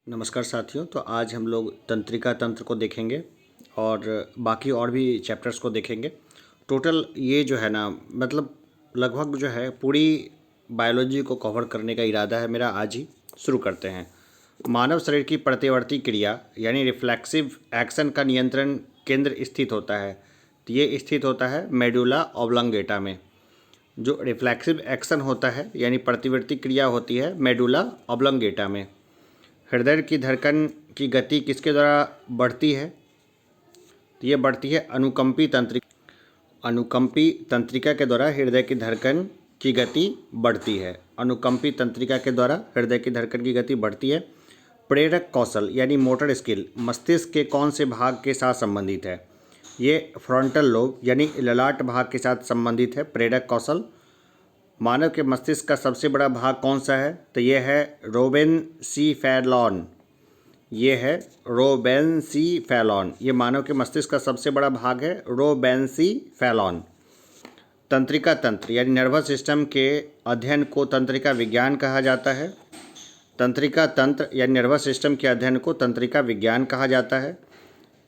नमस्कार साथियों। तो आज हम लोग तंत्रिका तंत्र को देखेंगे और बाकी और भी चैप्टर्स को देखेंगे। टोटल ये जो है ना, मतलब लगभग जो है पूरी बायोलॉजी को कवर करने का इरादा है मेरा। आज ही शुरू करते हैं। मानव शरीर की प्रतिवर्ती क्रिया यानी रिफ्लेक्सिव एक्शन का नियंत्रण केंद्र स्थित होता है। तो ये स्थित होता है मेडुला ऑब्लंगेटा में। जो रिफ्लेक्सिव एक्शन होता है यानी प्रतिवर्ती क्रिया होती है मेडुला ऑब्लंगेटा में। हृदय की धड़कन की गति किसके द्वारा बढ़ती है? तो ये बढ़ती है अनुकंपी तंत्रिका। अनुकंपी तंत्रिका के द्वारा हृदय की धड़कन की गति बढ़ती है। अनुकंपी तंत्रिका के द्वारा हृदय की धड़कन की गति बढ़ती है। प्रेरक कौशल यानी मोटर स्किल मस्तिष्क के कौन से भाग के साथ संबंधित है? ये फ्रंटल लोब यानी ललाट भाग के साथ संबंधित है प्रेरक कौशल। मानव के मस्तिष्क का सबसे बड़ा भाग कौन सा है? तो ये है रोबेनसीफेलॉन। ये है रोबेनसीफेलॉन। ये मानव के मस्तिष्क का सबसे बड़ा भाग है रोबेनसीफेलॉन। तंत्रिका तंत्र यानी नर्वस सिस्टम के अध्ययन को तंत्रिका विज्ञान कहा जाता है। तंत्रिका तंत्र यानी नर्वस सिस्टम के अध्ययन को तंत्रिका विज्ञान कहा जाता है।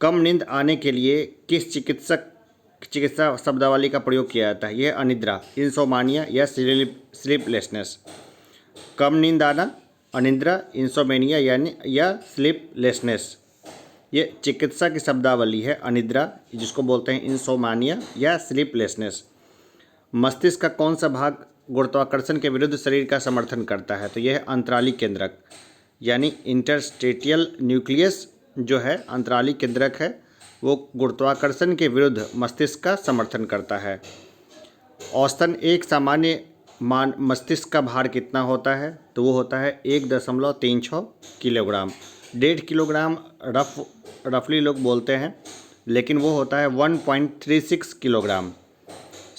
कम नींद आने के लिए किस चिकित्सा शब्दावली का प्रयोग किया जाता है? यह अनिद्रा, इंसोमानिया या स्लीपलेसनेस। कम नींद आना, अनिद्रा, इंसोमेनिया यानी या स्लीपलेसनेस, ये चिकित्सा की शब्दावली है। अनिद्रा जिसको बोलते हैं इंसोमानिया या स्लीपलेसनेस। मस्तिष्क का कौन सा भाग गुरुत्वाकर्षण के विरुद्ध शरीर का समर्थन करता है? तो यह है अंतराली केंद्रक यानी इंटरस्टेटियल न्यूक्लियस। जो है अंतराली केंद्रक है, वो गुरुत्वाकर्षण के विरुद्ध मस्तिष्क का समर्थन करता है। औसतन एक सामान्य मस्तिष्क का भार कितना होता है? तो वो होता है 1.36 किलोग्राम। 1.5 किलोग्राम रफली लोग बोलते हैं, लेकिन वो होता है 1.36 किलोग्राम।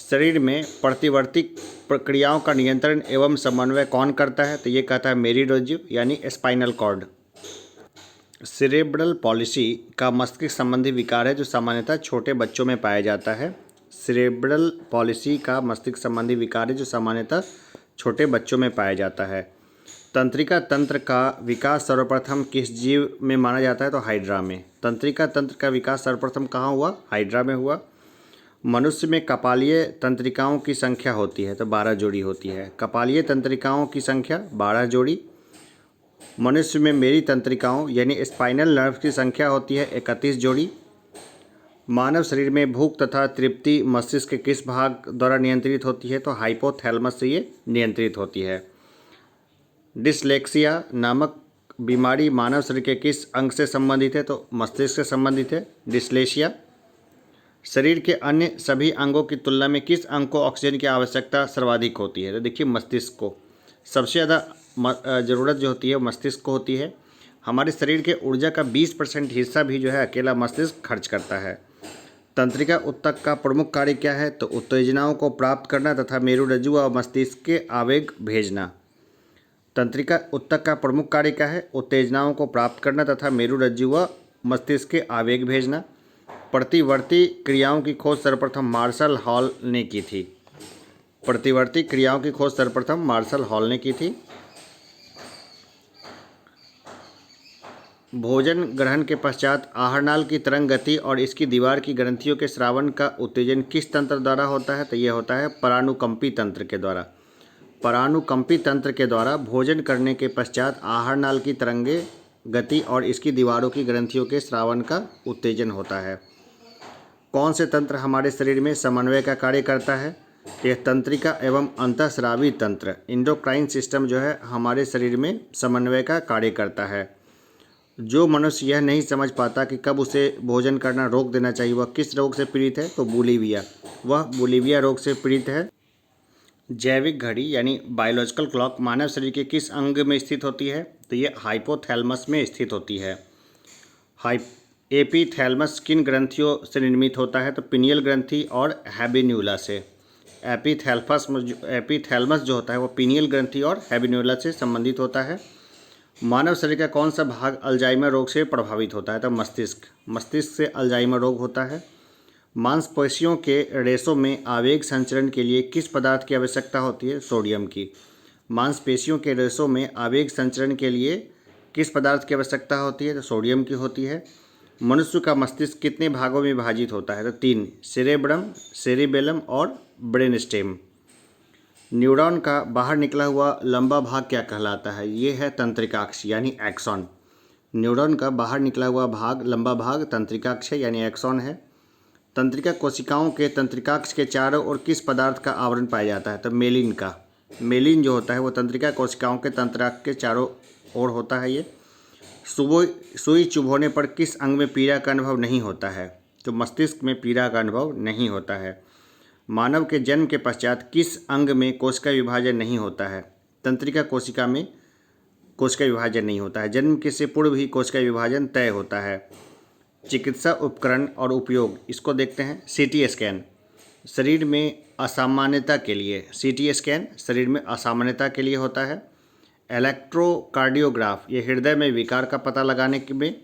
शरीर में प्रतिवर्ती प्रक्रियाओं का नियंत्रण एवं समन्वय कौन करता है? तो ये कहता है मेरिडोजिव यानी स्पाइनल कॉर्ड। सेरेब्रल पॉलिसी का मस्तिष्क संबंधी विकार है जो सामान्यतः छोटे बच्चों में पाया जाता है। सेरेब्रल पॉलिसी का मस्तिष्क संबंधी विकार है जो सामान्यतः छोटे बच्चों में पाया जाता है। तंत्रिका तंत्र का विकास सर्वप्रथम किस जीव में माना जाता है? तो हाइड्रा में। तंत्रिका तंत्र का विकास सर्वप्रथम कहाँ हुआ? हाइड्रा में हुआ। मनुष्य में कपालीय तंत्रिकाओं की संख्या होती है तो 12 जोड़ी होती है। कपालीय तंत्रिकाओं की संख्या 12 जोड़ी। मनुष्य में मेरी तंत्रिकाओं यानी स्पाइनल नर्व की संख्या होती है 31 जोड़ी। मानव शरीर में भूख तथा तृप्ति मस्तिष्क के किस भाग द्वारा नियंत्रित होती है? तो हाइपोथैलेमस से ये नियंत्रित होती है। डिसलेक्सिया नामक बीमारी मानव शरीर के किस अंग से संबंधित है? तो मस्तिष्क से संबंधित है डिसलेशिया। शरीर के अन्य सभी अंगों की तुलना में किस अंग को ऑक्सीजन की आवश्यकता सर्वाधिक होती है? तो देखिए मस्तिष्क को सबसे ज़्यादा ज़रूरत जो होती है मस्तिष्क को होती है। हमारे शरीर के ऊर्जा का 20% हिस्सा भी जो है अकेला मस्तिष्क खर्च करता है। तंत्रिका ऊतक का प्रमुख कार्य क्या है? तो उत्तेजनाओं को प्राप्त करना तथा मेरुरज्जु व मस्तिष्क के आवेग भेजना। तंत्रिका ऊतक का प्रमुख कार्य क्या है? उत्तेजनाओं को प्राप्त करना तथा मेरुरज्जु व मस्तिष्क के आवेग भेजना। प्रतिवर्ती क्रियाओं की खोज सर्वप्रथम मार्शल हॉल ने की थी। प्रतिवर्ती क्रियाओं की खोज सर्वप्रथम मार्शल हॉल ने की थी। भोजन ग्रहण के पश्चात आहारनाल की तरंग गति और इसकी दीवार की ग्रंथियों के स्रावन का उत्तेजन किस तंत्र द्वारा होता है? तो यह होता है परानुकंपी तंत्र के द्वारा। परानुकंपी तंत्र के द्वारा भोजन करने के पश्चात आहारनाल की तरंगे गति और इसकी दीवारों की ग्रंथियों के स्रावन का उत्तेजन होता है। कौन से तंत्र हमारे शरीर में समन्वय का कार्य करता है? यह तंत्रिका एवं अंतःस्रावी तंत्र इंडोक्राइन सिस्टम जो है हमारे शरीर में समन्वय का कार्य करता है। जो मनुष्य यह नहीं समझ पाता कि कब उसे भोजन करना रोक देना चाहिए, वह किस रोग से पीड़ित है? तो बुलिविया। वह बुलिविया रोग से पीड़ित है। जैविक घड़ी यानी बायोलॉजिकल क्लॉक मानव शरीर के किस अंग में स्थित होती है? तो ये हाइपोथैलेमस में स्थित होती है। एपीथैलेमस किन ग्रंथियों से निर्मित होता है? तो पिनियल ग्रंथि और हैबिन्यूला से। एपीथैलेमस जो होता है वो पिनियल ग्रंथि और हैबिन्यूला से संबंधित होता है। मानव शरीर का कौन सा भाग अल्जाइमर रोग से प्रभावित होता है? तो मस्तिष्क। मस्तिष्क से अल्जाइमर रोग होता है। मांसपेशियों के रेशों में आवेग संचरण के लिए किस पदार्थ की आवश्यकता होती है? सोडियम की। मांसपेशियों के रेशों में आवेग संचरण के लिए किस पदार्थ की आवश्यकता होती है? तो सोडियम की होती है। मनुष्य का मस्तिष्क कितने भागों में विभाजित होता है? तो 3, सेरेब्रम, सेरिबेलम और ब्रेन स्टेम। न्यूरॉन का बाहर निकला हुआ लंबा भाग क्या कहलाता है? ये है तंत्रिकाक्ष यानी एक्सॉन। न्यूरॉन का बाहर निकला हुआ भाग, लंबा भाग तंत्रिकाक्ष है यानी एक्सॉन है। तंत्रिका कोशिकाओं के तंत्रिकाक्ष के चारों ओर किस पदार्थ का आवरण पाया जाता है? तो मेलिन का। मेलिन जो होता है वो तंत्रिका कोशिकाओं के तंत्रिकाक्ष के चारों ओर होता है। ये सुई चुभोने पर किस अंग में पीड़ा का अनुभव नहीं होता है? तो मस्तिष्क में पीड़ा का अनुभव नहीं होता है। मानव के जन्म के पश्चात किस अंग में कोशिका विभाजन नहीं होता है? तंत्रिका कोशिका में कोशिका विभाजन नहीं होता है। जन्म के से पूर्व ही कोशिका विभाजन तय होता है। चिकित्सा उपकरण और उपयोग, इसको देखते हैं। सीटी स्कैन शरीर में असामान्यता के लिए, सीटी स्कैन शरीर में असामान्यता के लिए होता है। इलेक्ट्रोकार्डियोग्राफ ये हृदय में विकार का पता लगाने में।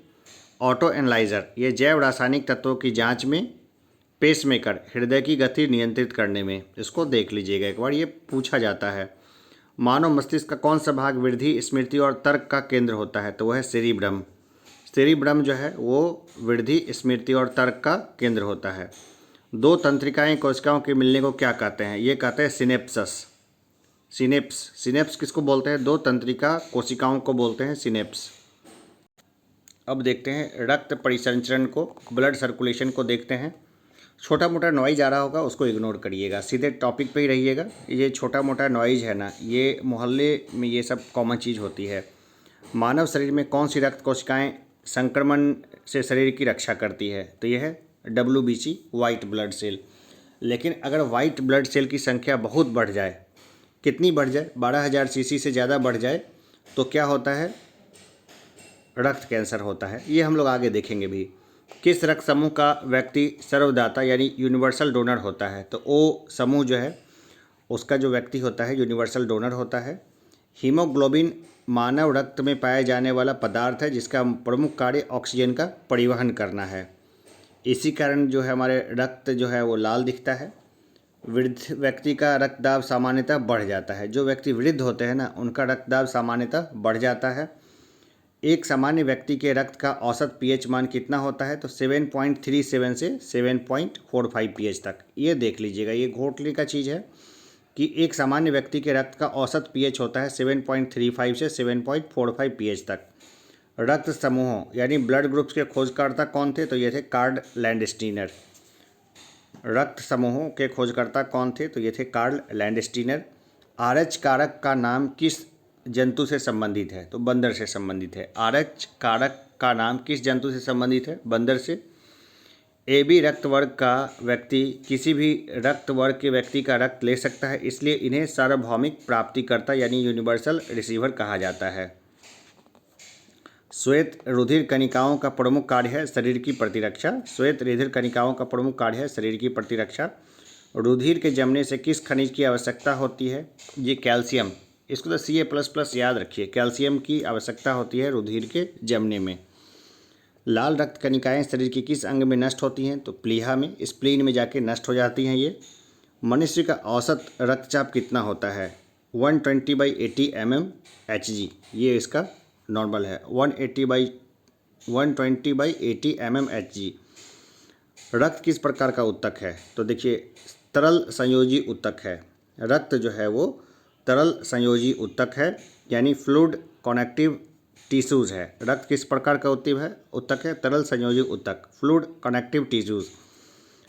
ऑटो एनालाइजर ये जैव रासायनिक तत्वों की जांच में। पेसमेकर हृदय की गति नियंत्रित करने में। इसको देख लीजिएगा एक बार, ये पूछा जाता है। मानव मस्तिष्क का कौन सा भाग वृद्धि, स्मृति और तर्क का केंद्र होता है? तो वह है सेरिब्रम। सेरिब्रम जो है वो वृद्धि, स्मृति और तर्क का केंद्र होता है। दो तंत्रिकाएं कोशिकाओं के मिलने को क्या कहते हैं? ये कहते हैं सिनेप्सस। सिनेप्स किसको बोलते हैं? दो तंत्रिका कोशिकाओं को बोलते हैं सिनेप्स। अब देखते हैं रक्त परिसंचरण को, ब्लड सर्कुलेशन को देखते हैं। छोटा मोटा नॉइज आ रहा होगा उसको इग्नोर करिएगा, सीधे टॉपिक पे ही रहिएगा। ये छोटा मोटा नॉइज है ना, ये मोहल्ले में ये सब कॉमन चीज़ होती है। मानव शरीर में कौन सी रक्त कोशिकाएं संक्रमण से शरीर की रक्षा करती है? तो यह है WBC, वाइट ब्लड सेल। लेकिन अगर वाइट ब्लड सेल की संख्या बहुत बढ़ जाए, कितनी बढ़ जाए? 12,000 सीसी से ज़्यादा बढ़ जाए तो क्या होता है? रक्त कैंसर होता है। ये हम लोग आगे देखेंगे भी। किस रक्त समूह का व्यक्ति सर्वदाता यानी यूनिवर्सल डोनर होता है? तो ओ समूह जो है उसका जो व्यक्ति होता है यूनिवर्सल डोनर होता है। हीमोग्लोबिन मानव रक्त में पाया जाने वाला पदार्थ है जिसका प्रमुख कार्य ऑक्सीजन का परिवहन करना है। इसी कारण जो है हमारे रक्त जो है वो लाल दिखता है। वृद्ध व्यक्ति का रक्तदाब सामान्यतः बढ़ जाता है। जो व्यक्ति वृद्ध होते हैं ना उनका रक्तदाब सामान्यतः बढ़ जाता है। एक सामान्य व्यक्ति के रक्त का औसत पीएच मान कितना होता है? तो 7.37 से 7.45 पीएच तक। ये देख लीजिएगा, ये घोटने का चीज़ है कि एक सामान्य व्यक्ति के रक्त का औसत पीएच होता है 7.35 से 7.45 पीएच तक। रक्त समूहों यानी ब्लड ग्रुप्स के खोजकर्ता कौन थे? तो ये थे कार्ल लैंडस्टीनर। रक्त समूहों के खोजकर्ता कौन थे? तो ये थे कार्ल लैंडस्टीनर। RH कारक का नाम किस जंतु से संबंधित है? तो बंदर से संबंधित है। RH कारक का नाम किस जंतु से संबंधित है? बंदर से। AB रक्त वर्ग का व्यक्ति किसी भी रक्त वर्ग के व्यक्ति का रक्त ले सकता है, इसलिए इन्हें सार्वभौमिक प्राप्तिकर्ता यानी यूनिवर्सल रिसीवर कहा जाता है। श्वेत रुधिर कणिकाओं का प्रमुख कार्य है शरीर की प्रतिरक्षा। श्वेत रुधिर कणिकाओं का प्रमुख कार्य है शरीर की प्रतिरक्षा। रुधिर के जमने से किस खनिज की आवश्यकता होती है? ये कैल्शियम। इसको तो Ca++ याद रखिए। कैल्शियम की आवश्यकता होती है रुधिर के जमने में। लाल रक्त कणिकाएं शरीर के किस अंग में नष्ट होती हैं? तो प्लीहा में, स्प्लीन में जाके नष्ट हो जाती हैं ये। मनुष्य का औसत रक्तचाप कितना होता है? 120/80 mmHg। ये इसका नॉर्मल है। 120/80 mmHg। रक्त किस प्रकार का ऊतक है? तो देखिए तरल संयोजी ऊतक है। रक्त जो है वो तरल संयोजी ऊतक है यानी फ्लूइड कनेक्टिव टिश्यूज़ है। रक्त किस प्रकार का ऊतक है? तरल संयोजी ऊतक, फ्लूइड कनेक्टिव टिश्यूज़।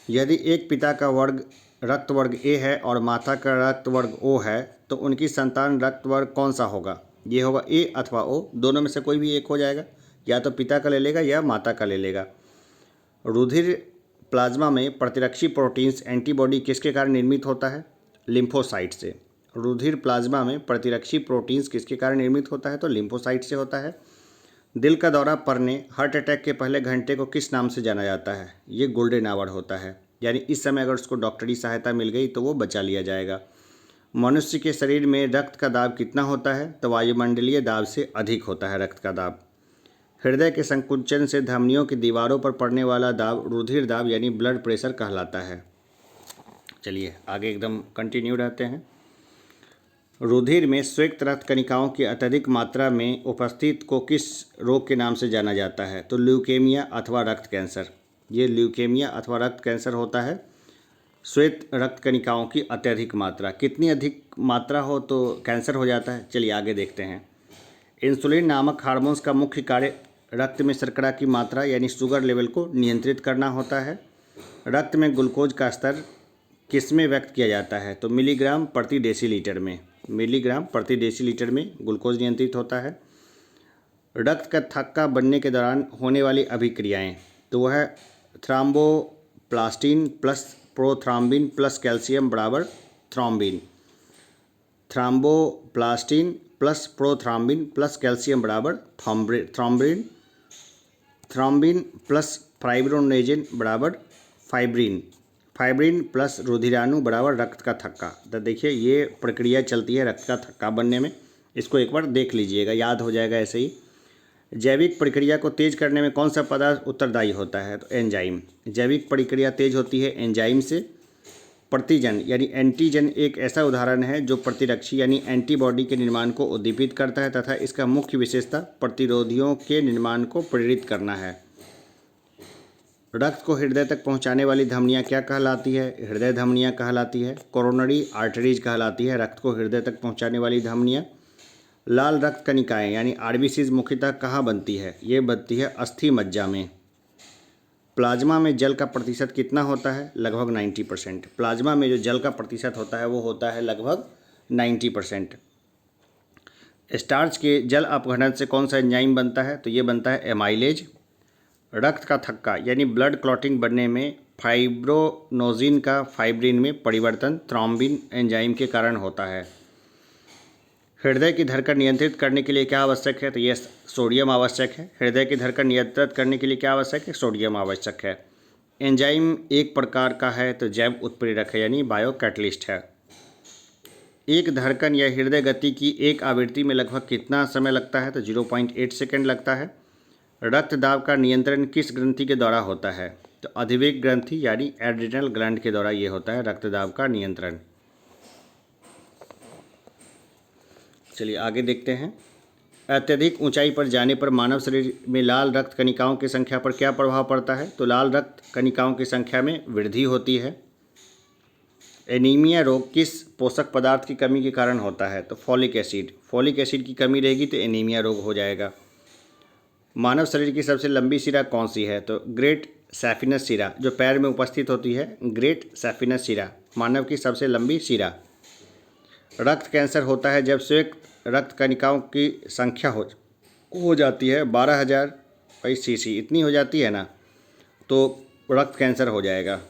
यदि एक पिता का वर्ग रक्त वर्ग A है और माता का रक्त वर्ग O है तो उनकी संतान रक्त वर्ग कौन सा होगा? ये होगा A अथवा O, दोनों में से कोई भी एक हो जाएगा। या तो पिता का ले लेगा या माता का ले लेगा। रुधिर प्लाज्मा में प्रतिरक्षी प्रोटीन्स एंटीबॉडी किसके कारण निर्मित होता है? लिम्फोसाइट से। रुधिर प्लाज्मा में प्रतिरक्षी प्रोटीन्स किसके कारण निर्मित होता है? तो लिम्फोसाइट से होता है। दिल का दौरा पड़ने, हार्ट अटैक के पहले घंटे को किस नाम से जाना जाता है? ये गोल्डन आवर होता है, यानी इस समय अगर उसको डॉक्टरी सहायता मिल गई तो वो बचा लिया जाएगा। मनुष्य के शरीर में रक्त का दाब कितना होता है? तो वायुमंडलीय दाब से अधिक होता है रक्त का दाब। हृदय के संकुचन से धमनियों की दीवारों पर पड़ने वाला दाब रुधिर दाब यानी ब्लड प्रेशर कहलाता है। चलिए आगे एकदम कंटिन्यू रहते हैं। रुधिर में श्वेत रक्त कणिकाओं की अत्यधिक मात्रा में उपस्थित को किस रोग के नाम से जाना जाता है? तो ल्यूकेमिया अथवा रक्त कैंसर। ये ल्यूकेमिया अथवा रक्त कैंसर होता है। श्वेत रक्त कणिकाओं की अत्यधिक मात्रा, कितनी अधिक मात्रा हो तो कैंसर हो जाता है? चलिए आगे देखते हैं। इंसुलिन नामक हार्मोन्स का मुख्य कार्य रक्त में शर्करा की मात्रा यानी शुगर लेवल को नियंत्रित करना होता है। रक्त में ग्लूकोज का स्तर किस में व्यक्त किया जाता है? तो मिलीग्राम प्रति डेसीलीटर में। मिलीग्राम प्रति डेसीलीटर में ग्लूकोज नियंत्रित होता है। रक्त का थक्का बनने के दौरान होने वाली अभिक्रियाएं, तो वह थ्राम्बोप्लास्टिन प्लस प्रोथ्राम्बिन प्लस कैल्शियम बराबर thrombin. Thromboplastin plus प्रोथ्राम्बिन plus calcium बराबर थ्रोम्बिन। थ्रोम्बिन प्लस फाइब्रोनेजिन बराबर फाइब्रिन। फाइब्रिन प्लस रुधिराणु बराबर रक्त का थक्का। तो देखिए ये प्रक्रिया चलती है रक्त का थक्का बनने में। इसको एक बार देख लीजिएगा, याद हो जाएगा ऐसे ही। जैविक प्रक्रिया को तेज करने में कौन सा पदार्थ उत्तरदायी होता है? तो एंजाइम। जैविक प्रक्रिया तेज होती है एंजाइम से। प्रतिजन यानी एंटीजन एक ऐसा उदाहरण है जो प्रतिरक्षी यानी एंटीबॉडी के निर्माण को उद्दीपित करता है तथा इसका मुख्य विशेषता प्रतिरोधियों के निर्माण को प्रेरित करना है। रक्त को हृदय तक पहुंचाने वाली धमनियां क्या कहलाती है? हृदय धमनियां कहलाती है। कोरोनरी आर्टरीज कहलाती है रक्त को हृदय तक पहुंचाने वाली धमनियां। लाल रक्त कणिकाएं यानी आरबीसीज मुख्यतः कहाँ बनती है? ये बनती है अस्थि मज्जा में। प्लाज्मा में जल का प्रतिशत कितना होता है? लगभग 90%। प्लाज्मा में जो जल का प्रतिशत होता है वो होता है लगभग 90%। स्टार्च के जल अपघटन से कौन सा एंजाइम बनता है? तो ये बनता है एमाइलेज। रक्त का थक्का यानी ब्लड क्लॉटिंग बनने में फाइब्रोनोजिन का फाइब्रिन में परिवर्तन थ्रोम्बिन एंजाइम के कारण होता है। हृदय की धड़कन नियंत्रित करने के लिए क्या आवश्यक है? तो ये सोडियम आवश्यक है। हृदय की धड़कन नियंत्रित करने के लिए क्या आवश्यक है? सोडियम आवश्यक है। एंजाइम एक प्रकार का है तो जैव उत्प्रेरक है यानी बायो कैटलिस्ट है। एक धड़कन या हृदय गति की एक आवृत्ति में लगभग कितना समय लगता है? तो 0.8 सेकेंड लगता है। रक्त दाब का नियंत्रण किस ग्रंथि के द्वारा होता है? तो अधिवेग ग्रंथि यानी एड्रिनल ग्लैंड के द्वारा ये होता है रक्त दाब का नियंत्रण। चलिए आगे देखते हैं। अत्यधिक ऊंचाई पर जाने पर मानव शरीर में लाल रक्त कणिकाओं की संख्या पर क्या प्रभाव पड़ता है? तो लाल रक्त कणिकाओं की संख्या में वृद्धि होती है। एनीमिया रोग किस पोषक पदार्थ की कमी के कारण होता है? तो फॉलिक एसिड। फॉलिक एसिड की कमी रहेगी तो एनीमिया रोग हो जाएगा। मानव शरीर की सबसे लंबी शिरा कौन सी है? तो ग्रेट सैफिनस शिरा जो पैर में उपस्थित होती है, ग्रेट सैफिनस शिरा मानव की सबसे लंबी शिरा। रक्त कैंसर होता है जब श्वेत रक्त कणिकाओं की संख्या हो जाती है 12,000 सीसी, इतनी हो जाती है ना तो रक्त कैंसर हो जाएगा।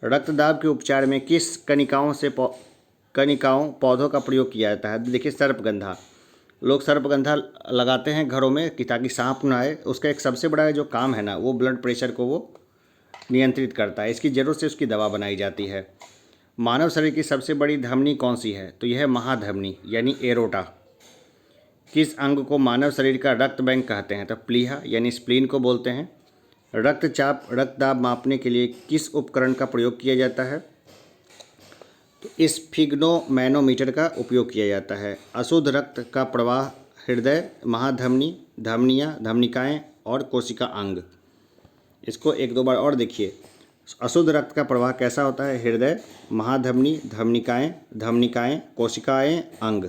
रक्तदाब के उपचार में किस कणिकाओं पौधों का प्रयोग किया जाता है? देखिए सर्पगंधा। लोग सर्पगंधा लगाते हैं घरों में कि ताकि सांप ना आए। उसका एक सबसे बड़ा जो काम है ना वो ब्लड प्रेशर को वो नियंत्रित करता है। इसकी ज़रूरत से उसकी दवा बनाई जाती है। मानव शरीर की सबसे बड़ी धमनी कौन सी है? तो यह है महाधमनी यानी एरोटा। किस अंग को मानव शरीर का रक्त बैंक कहते हैं? तो प्लीहा यानी स्प्लीन को बोलते हैं। रक्तचाप रक्तदाब मापने के लिए किस उपकरण का प्रयोग किया जाता है? तो स्फिग्नोमैनोमीटर का उपयोग किया जाता है। अशुद्ध रक्त का प्रवाह हृदय, महाधमनी, धमनियाँ, धमनिकाएँ और कोशिका अंग। इसको एक दो बार और देखिए। अशुद्ध रक्त का प्रवाह कैसा होता है? हृदय, महाधमनी, धमनिकाएँ, कोशिकाएँ, अंग।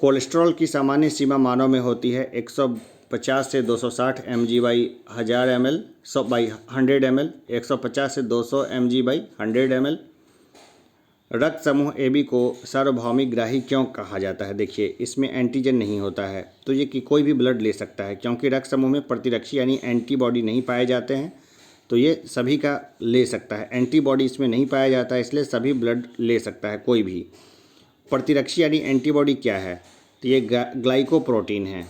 कोलेस्ट्रॉल की सामान्य सीमा मानव में होती है 150 से 260 mg/1000 ml 100 ml, 150 से 200 mg/100 ml। रक्त समूह AB को सार्वभौमिक ग्राही क्यों कहा जाता है? देखिए इसमें एंटीजन नहीं होता है तो ये कि कोई भी ब्लड ले सकता है, क्योंकि रक्त समूह में प्रतिरक्षी यानी एंटीबॉडी नहीं पाए जाते हैं तो ये सभी का ले सकता है। एंटीबॉडी इसमें नहीं पाया जाता है इसलिए सभी ब्लड ले सकता है कोई भी। प्रतिरक्षी यानी एंटीबॉडी क्या है? तो ये ग्लाइकोप्रोटीन है।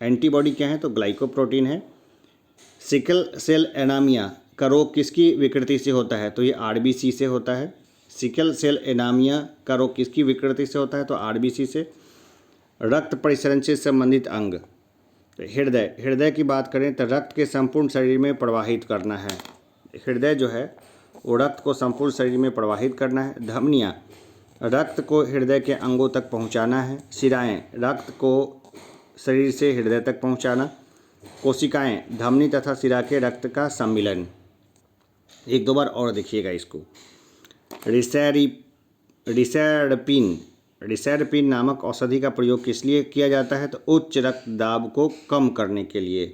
एंटीबॉडी क्या है? तो ग्लाइकोप्रोटीन है। सिकल सेल एनीमिया का रोग किसकी विकृति से होता है? तो ये RBC से होता है। सिकल सेल एनीमिया का रोग किसकी विकृति से होता है? तो RBC से। रक्त परिसरण से संबंधित अंग, हृदय। हृदय की बात करें तो रक्त के संपूर्ण शरीर में प्रवाहित करना है। हृदय जो है वो रक्त को संपूर्ण शरीर में प्रवाहित करना है। धमनियाँ, रक्त को हृदय के अंगों तक पहुंचाना है। शिराएं, रक्त को शरीर से हृदय तक पहुंचाना। कोशिकाएं, धमनी तथा शिरा के रक्त का सम्मिलन। एक दो बार और देखिएगा इसको। रिसैरपिन नामक औषधि का प्रयोग किस लिए किया जाता है? तो उच्च रक्तदाब को कम करने के लिए।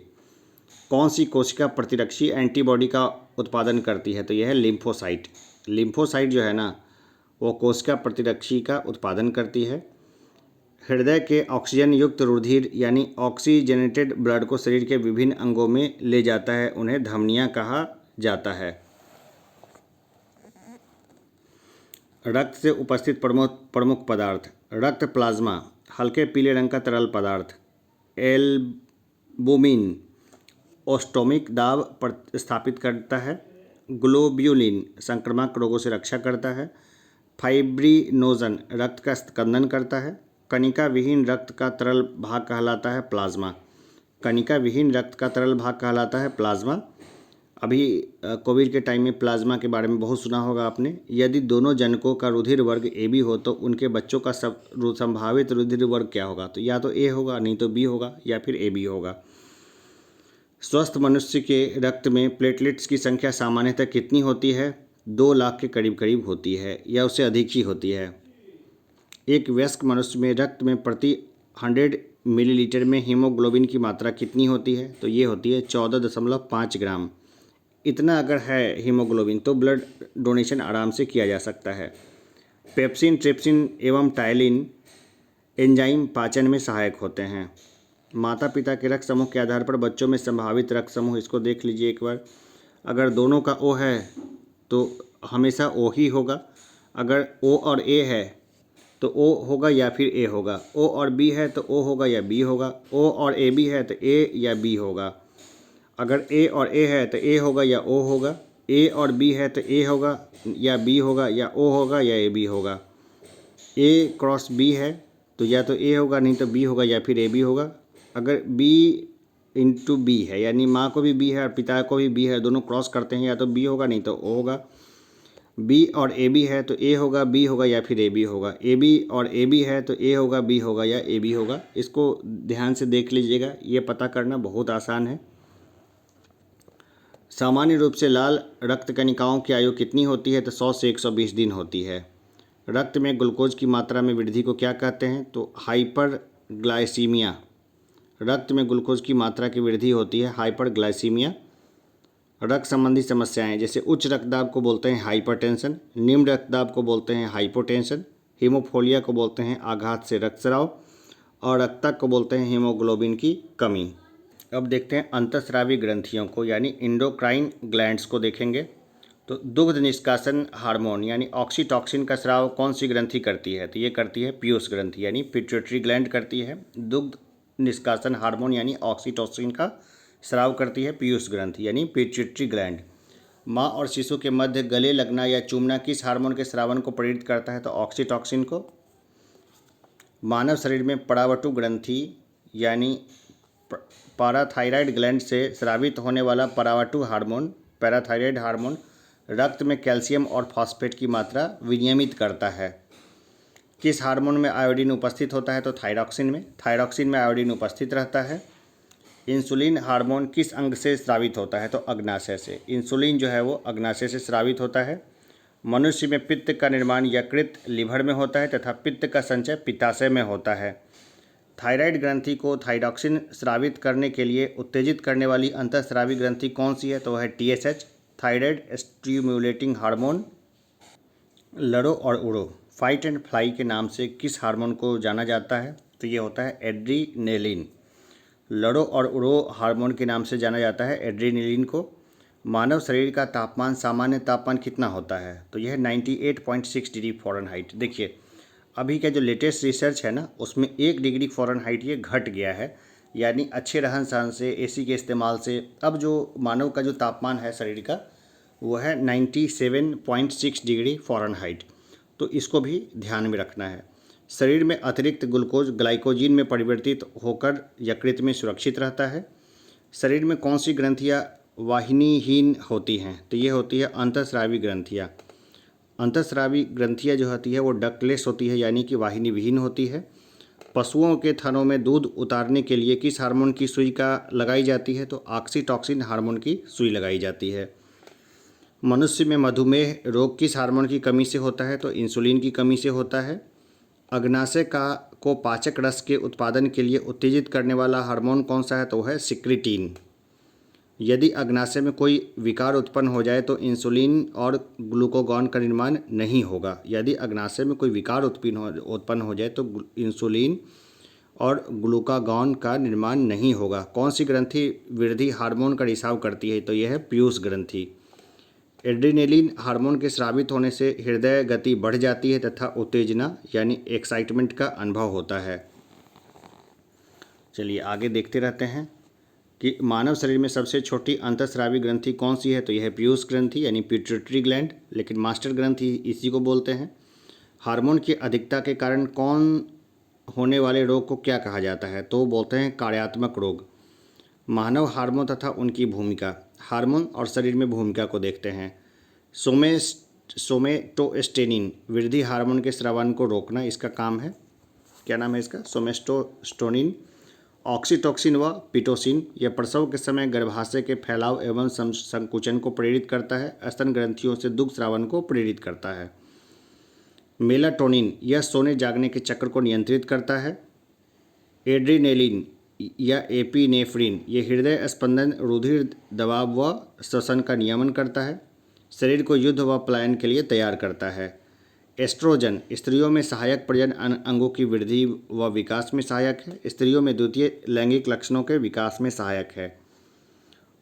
कौन सी कोशिका प्रतिरक्षी एंटीबॉडी का उत्पादन करती है? तो यह है लिम्फोसाइट। लिम्फोसाइट जो है ना, वो कोशिका प्रतिरक्षी का उत्पादन करती है। हृदय के ऑक्सीजन युक्त रुधिर यानी ऑक्सीजनेटेड ब्लड को शरीर के विभिन्न अंगों में ले जाता है, उन्हें धमनियाँ कहा जाता है। रक्त से उपस्थित प्रमुख पदार्थ। रक्त प्लाज्मा, हल्के पीले रंग का तरल पदार्थ। एल्बुमिन, ओस्टोमिक दाब स्थापित करता है। ग्लोब्यूलिन, संक्रामक रोगों से रक्षा करता है। फाइब्रिनोजन, रक्त का स्कंदन करता है। कणिका विहीन रक्त का तरल भाग कहलाता है प्लाज्मा। कणिका विहीन रक्त का तरल भाग कहलाता है प्लाज्मा। अभी कोविड के टाइम में प्लाज्मा के बारे में बहुत सुना होगा आपने। यदि दोनों जनकों का रुधिर वर्ग AB हो तो उनके बच्चों का संभावित रुधिर वर्ग क्या होगा? तो या तो A होगा, नहीं तो B होगा, या फिर AB होगा। स्वस्थ मनुष्य के रक्त में प्लेटलेट्स की संख्या सामान्यतः कितनी होती है? 2 लाख के करीब करीब होती है, या उससे अधिक ही होती है। एक वयस्क मनुष्य में रक्त में प्रति 100 मिलीलीटर में हीमोग्लोबिन की मात्रा कितनी होती है? तो ये होती है 14.5 ग्राम। इतना अगर है हीमोग्लोबिन तो ब्लड डोनेशन आराम से किया जा सकता है। पेप्सिन, ट्रिप्सिन एवं टाइलिन एंजाइम पाचन में सहायक होते हैं। माता पिता के रक्त समूह के आधार पर बच्चों में संभावित रक्त समूह, इसको देख लीजिए एक बार। अगर दोनों का O है तो हमेशा O ही होगा। अगर O और A है तो O होगा या फिर A होगा। O और B है तो O होगा या B होगा। O और AB है तो A या B होगा। अगर A और A है तो A होगा या O होगा। A और B है तो A होगा या B होगा, या O होगा या AB होगा। A क्रॉस B है तो या तो A होगा, नहीं तो B होगा, या फिर AB होगा। अगर B इंटू B है, यानी माँ को भी B है और पिता को भी B है, दोनों क्रॉस करते हैं, या तो B होगा नहीं तो O होगा। B और AB है तो A होगा, B होगा, या फिर AB होगा। AB और AB है तो A होगा, B होगा, या AB होगा। इसको ध्यान से देख लीजिएगा, ये पता करना बहुत आसान है। सामान्य रूप से लाल रक्त कणिकाओं की आयु कितनी होती है? तो 100 से 120 दिन होती है। रक्त में ग्लूकोज की मात्रा में वृद्धि को क्या कहते हैं? तो हाइपरग्लाइसीमिया। रक्त में ग्लूकोज की मात्रा की वृद्धि होती है हाइपरग्लाइसीमिया। रक्त संबंधी समस्याएं, जैसे उच्च रक्तदाब को बोलते हैं हाइपरटेंशन, निम्न रक्तदाब को बोलते हैं हाइपोटेंशन, हीमोफोलिया को बोलते हैं आघात से रक्तस्राव, और रक्तक को बोलते हैं हीमोग्लोबिन की कमी। अब देखते हैं अंतःस्रावी ग्रंथियों को, यानी इंडोक्राइन ग्लैंड्स को देखेंगे। तो दुग्ध निष्कासन हार्मोन यानी ऑक्सीटॉक्सिन का स्राव कौन सी ग्रंथि करती है? तो ये करती है पीयूष ग्रंथि, यानी पिट्यूटरी ग्लैंड करती है। दुग्ध निष्कासन हार्मोन यानी ऑक्सीटॉक्सिन का स्राव करती है पीयूष ग्रंथि, यानी पिट्यूटरी ग्लैंड। माँ और शिशु के मध्य गले लगना या चूमना किस हार्मोन के स्रावन को प्रेरित करता है? तो ऑक्सीटॉक्सिन को। मानव शरीर में परावटु ग्रंथि यानी पैराथायराइड ग्लैंड से स्रावित होने वाला परावटु हार्मोन, पैराथायराइड हार्मोन, रक्त में कैल्शियम और फॉस्फेट की मात्रा विनियमित करता है। किस हार्मोन में आयोडीन उपस्थित होता है? तो थायरॉक्सिन में। थायरॉक्सिन में आयोडीन उपस्थित रहता है। इंसुलिन हार्मोन किस अंग से स्रावित होता है? तो अग्नाशय से। इंसुलिन जो है वो अग्नाशय से स्रावित होता है। मनुष्य में पित्त का निर्माण यकृत लिवर में होता है तथा पित्त का संचय पित्ताशय में होता है। थायराइड ग्रंथि को थायरॉक्सिन स्रावित करने के लिए उत्तेजित करने वाली अंतःस्रावी ग्रंथि कौन सी है? तो वह है TSH, थायराइड स्टिम्युलेटिंग हार्मोन। लड़ो और उड़ो, फाइट एंड फ्लाई के नाम से किस हार्मोन को जाना जाता है? तो ये होता है एड्रीनेलिन। लड़ो और उड़ो हार्मोन के नाम से जाना जाता है एड्रीनेलिन को। मानव शरीर का तापमान, सामान्य तापमान कितना होता है? तो यह 98.6 डिग्री फ़ारेनहाइट। देखिए अभी का जो लेटेस्ट रिसर्च है ना, उसमें 1 डिग्री फ़ारेनहाइट ये घट गया है, यानी अच्छे रहन सहन से, AC के इस्तेमाल से अब जो मानव का जो तापमान है शरीर का वो है 97.6 डिग्री फ़ारेनहाइट। तो इसको भी ध्यान में रखना है। शरीर में अतिरिक्त ग्लूकोज ग्लाइकोजिन में परिवर्तित होकर यकृत में सुरक्षित रहता है। शरीर में कौन सी ग्रंथियाँ वाहिनीहीन होती हैं? तो ये होती है अंतःस्रावी ग्रंथियाँ। अंतःस्रावी ग्रंथियाँ जो होती है वो डक्टलेस होती है, यानी कि वाहिनी विहीन होती है। पशुओं के थनों में दूध उतारने के लिए किस हार्मोन की सुई का लगाई जाती है? तो ऑक्सीटॉसिन हार्मोन की सुई लगाई जाती है। मनुष्य में मधुमेह रोग किस हार्मोन की कमी से होता है? तो इंसुलिन की कमी से होता है। अग्नाशय को पाचक रस के उत्पादन के लिए उत्तेजित करने वाला हार्मोन कौन सा है? तो है सिक्रिटीन। यदि अग्नाशय में कोई विकार उत्पन्न हो जाए तो इंसुलिन और ग्लूकागॉन का निर्माण नहीं होगा। यदि अग्नाशय में कोई विकार उत्पन्न हो जाए तो इंसुलिन और ग्लूकागॉन का निर्माण नहीं होगा। कौन सी ग्रंथि वृद्धि हार्मोन का रिसाव करती है? तो यह है पीयूष ग्रंथि। एड्रीनेलिन हार्मोन के स्रावित होने से हृदय गति बढ़ जाती है तथा उत्तेजना यानी एक्साइटमेंट का अनुभव होता है। चलिए आगे देखते रहते हैं कि मानव शरीर में सबसे छोटी अंतःस्रावी ग्रंथि कौन सी है? तो यह है पीयूष ग्रंथि यानी पिट्यूटरी ग्लैंड, लेकिन मास्टर ग्रंथि इसी को बोलते हैं। हार्मोन की अधिकता के कारण कौन होने वाले रोग को क्या कहा जाता है? तो बोलते हैं कार्यात्मक रोग। मानव हार्मोन तथा उनकी भूमिका, हार्मोन और शरीर में भूमिका को देखते हैं। सोमेटोस्टेनिन वृद्धि हार्मोन के स्रावन को रोकना इसका काम है। क्या नाम है इसका? सोमेटोस्टेनिन। ऑक्सीटोसिन व पिटोसिन यह प्रसव के समय गर्भाशय के फैलाव एवं संकुचन को प्रेरित करता है। स्तन ग्रंथियों से दुग्ध स्रावन को प्रेरित करता है। मेलाटोनिन यह सोने जागने के चक्र को नियंत्रित करता है। एड्रीनेलिन या एपिनेफ्रिन ये हृदय स्पंदन, रुधिर दबाव व श्वसन का नियमन करता है। शरीर को युद्ध व पलायन के लिए तैयार करता है। एस्ट्रोजन स्त्रियों में सहायक प्रजनन अंगों की वृद्धि व विकास में सहायक है। स्त्रियों में द्वितीय लैंगिक लक्षणों के विकास में सहायक है।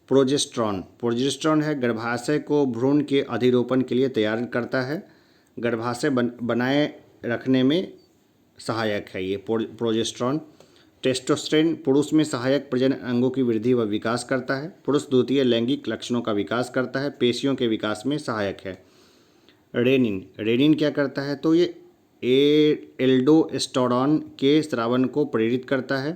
प्रोजेस्टेरॉन है गर्भाशय को भ्रूण के अधिरोपण के लिए तैयार करता है। गर्भाशय बनाए रखने में सहायक है ये प्रोजेस्टेरॉन। टेस्टोस्टेरोन पुरुष में सहायक प्रजनन अंगों की वृद्धि व विकास करता है। पुरुष द्वितीय लैंगिक लक्षणों का विकास करता है। पेशियों के विकास में सहायक है। रेनिन क्या करता है? तो ये एल्डोस्टेरोन के स्रावन को प्रेरित करता है।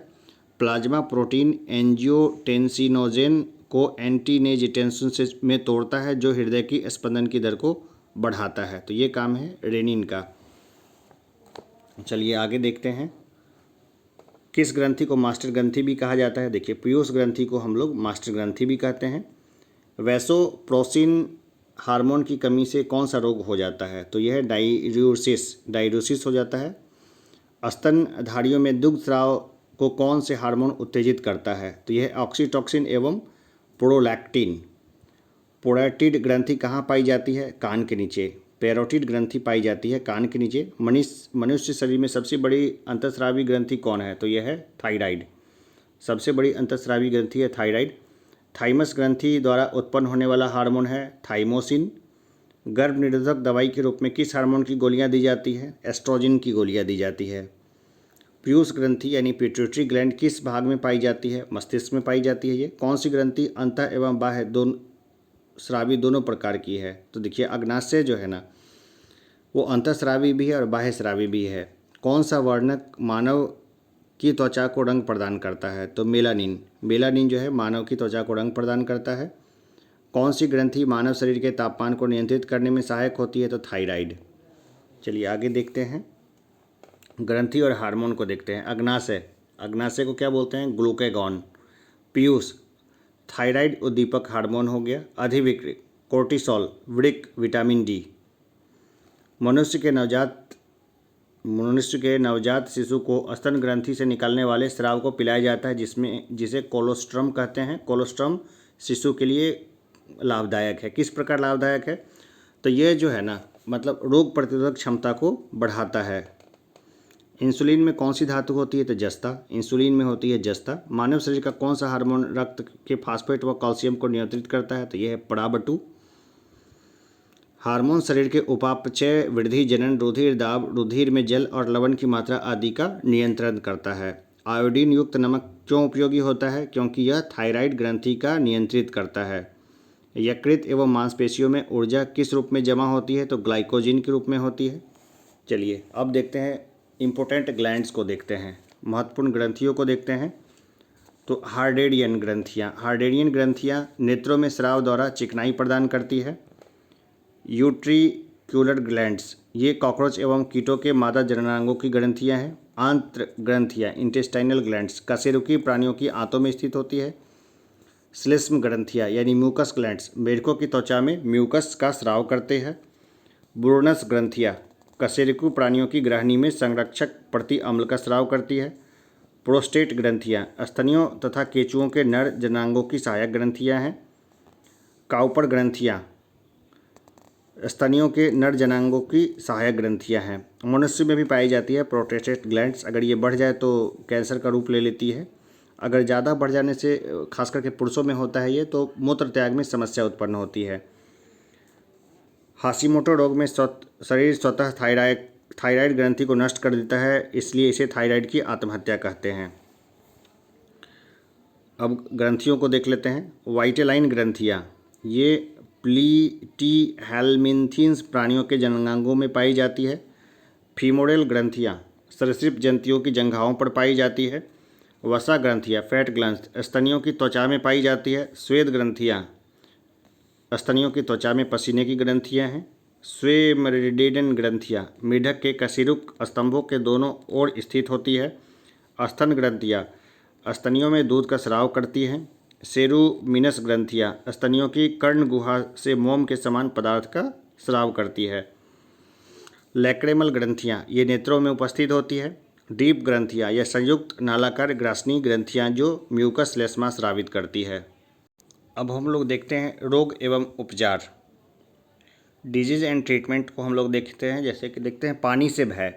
प्लाज्मा प्रोटीन एंजियोटेंसिनोजेन को एंटीनेजिटेंसिन में तोड़ता है जो हृदय की स्पंदन की दर को बढ़ाता है। तो ये काम है रेनिन का। चलिए आगे देखते हैं किस ग्रंथि को मास्टर ग्रंथि भी कहा जाता है। देखिए पीयूष ग्रंथि को हम लोग मास्टर ग्रंथि भी कहते हैं। वैसोप्रेसिन हार्मोन की कमी से कौन सा रोग हो जाता है? तो यह डायरोसिस हो जाता है। स्तनधारियों में दुग्ध स्राव को कौन से हार्मोन उत्तेजित करता है? तो यह ऑक्सीटोसिन एवं प्रोलैक्टिन। पैरोटिड ग्रंथि कहाँ पाई जाती है? कान के नीचे। पैरोटिड ग्रंथि पाई जाती है कान के नीचे। मनुष्य शरीर में सबसे बड़ी अंतःस्रावी ग्रंथि कौन है? तो यह है थायराइड। सबसे बड़ी अंतःस्रावी ग्रंथि है थायराइड। थाइमस ग्रंथि द्वारा उत्पन्न होने वाला हार्मोन है थाइमोसिन। गर्भ निरोधक दवाई के रूप में किस हार्मोन की गोलियां दी जाती है? एस्ट्रोजन की गोलियां दी जाती है। पीयूष ग्रंथि यानी पिट्यूटरी ग्लैंड किस भाग में पाई जाती है? मस्तिष्क में पाई जाती है। ये कौन सी ग्रंथि अंतः एवं बाह्य दोनों स्रावी दोनों प्रकार की है? तो देखिए अग्नाशय जो है ना वो अंतःस्रावी भी है और बाह्य स्रावी भी है। कौन सा वर्णक मानव की त्वचा को रंग प्रदान करता है? तो मेलानिन जो है मानव की त्वचा को रंग प्रदान करता है। कौन सी ग्रंथि मानव शरीर के तापमान को नियंत्रित करने में सहायक होती है? तो थायराइड। चलिए आगे देखते हैं ग्रंथि और हार्मोन को देखते हैं। अग्नाशय को क्या बोलते हैं? ग्लूकागॉन। पीयूष थायराइड उद्दीपक हार्मोन हो गया। अधिविक्र कोर्टिसोल। वृक्क विटामिन डी। मनुष्य के नवजात शिशु को स्तन ग्रंथि से निकलने वाले स्राव को पिलाया जाता है जिसे कोलोस्ट्रम कहते हैं। कोलोस्ट्रम शिशु के लिए लाभदायक है। किस प्रकार लाभदायक है? तो ये जो है ना मतलब रोग प्रतिरोधक क्षमता को बढ़ाता है। इंसुलिन में कौन सी धातु होती है? तो जस्ता। इंसुलिन में होती है जस्ता। मानव शरीर का कौन सा हार्मोन रक्त के फास्फेट व कैल्शियम को नियंत्रित करता है? तो यह है पराबटू। हार्मोन शरीर के उपापचय, वृद्धि, जनन, रुधिर दाब, रुधिर में जल और लवण की मात्रा आदि का नियंत्रण करता है। आयोडीन युक्त नमक क्यों उपयोगी होता है? क्योंकि यह थायराइड ग्रंथि का नियंत्रित करता है। यकृत एवं मांसपेशियों में ऊर्जा किस रूप में जमा होती है? तो ग्लाइकोजिन के रूप में होती है। चलिए अब देखते हैं इम्पोर्टेंट ग्लैंड्स को देखते हैं, महत्वपूर्ण ग्रंथियों को देखते हैं। तो हार्डेरियन ग्रंथियाँ नेत्रों में स्राव द्वारा चिकनाई प्रदान करती है। यूट्री रेटिक्युलर ग्लैंड्स, ये कॉकरोच एवं कीटों के मादा जननांगों की ग्रंथियां हैं। आंत्र ग्रंथियां, इंटेस्टाइनल ग्लैंड्स, कशेरुकी प्राणियों की आंतों में स्थित होती है। श्लेष्म ग्रंथियां यानी म्यूकस ग्लैंड्स, मेढकों की त्वचा में म्यूकस का स्राव करते हैं। बुर्नस ग्रंथियां, कशेरुकी प्राणियों की ग्रहणी में संरक्षक प्रति अम्ल का स्राव करती है। प्रोस्टेट ग्रंथियां, स्तनियों तथा केंचुओं के नर जननांगों की सहायक ग्रंथियां हैं। काउपर ग्रंथियां, स्तनियों के नर जनांगों की सहायक ग्रंथियां हैं। मनुष्य में भी पाई जाती है प्रोस्टेट ग्लैंड्स। अगर ये बढ़ जाए तो कैंसर का रूप ले लेती है। अगर ज़्यादा बढ़ जाने से, खास करके पुरुषों में होता है ये, तो मूत्र त्याग में समस्या उत्पन्न होती है। हाशिमोटो रोग में शरीर स्वतः थायराइड ग्रंथि को नष्ट कर देता है, इसलिए इसे थायराइड की आत्महत्या कहते हैं। अब ग्रंथियों को देख लेते हैं। वाइटेलाइन ग्रंथियाँ, ये प्लीटीहेल्मिन्थीन्स प्राणियों के जननांगों में पाई जाती है। फीमोरल ग्रंथियाँ सरीसृप जंतुओं की जंघाओं पर पाई जाती है। वसा ग्रंथियाँ, फैट ग्लैंड्स, स्तनियों की त्वचा में पाई जाती है। श्वेत ग्रंथियाँ, स्तनियों की त्वचा में पसीने की ग्रंथियाँ हैं। स्वेमरिडेन ग्रंथियाँ, मेढक के कशेरुक स्तंभों के दोनों ओर स्थित होती है। स्तन ग्रंथियाँ, स्तनियों में दूध का स्राव करती हैं। सेरुमिनस ग्रंथियाँ, स्तनियों की कर्ण गुहा से मोम के समान पदार्थ का स्राव करती है। लैक्रेमल ग्रंथियाँ, ये नेत्रों में उपस्थित होती है। डीप ग्रंथियाँ, यह संयुक्त नालाकार ग्रासनी ग्रंथियाँ जो म्यूकस श्लेष्मा स्रावित करती है। अब हम लोग देखते हैं रोग एवं उपचार, डिजीज़ एंड ट्रीटमेंट को हम लोग देखते हैं। जैसे कि देखते हैं पानी से भय।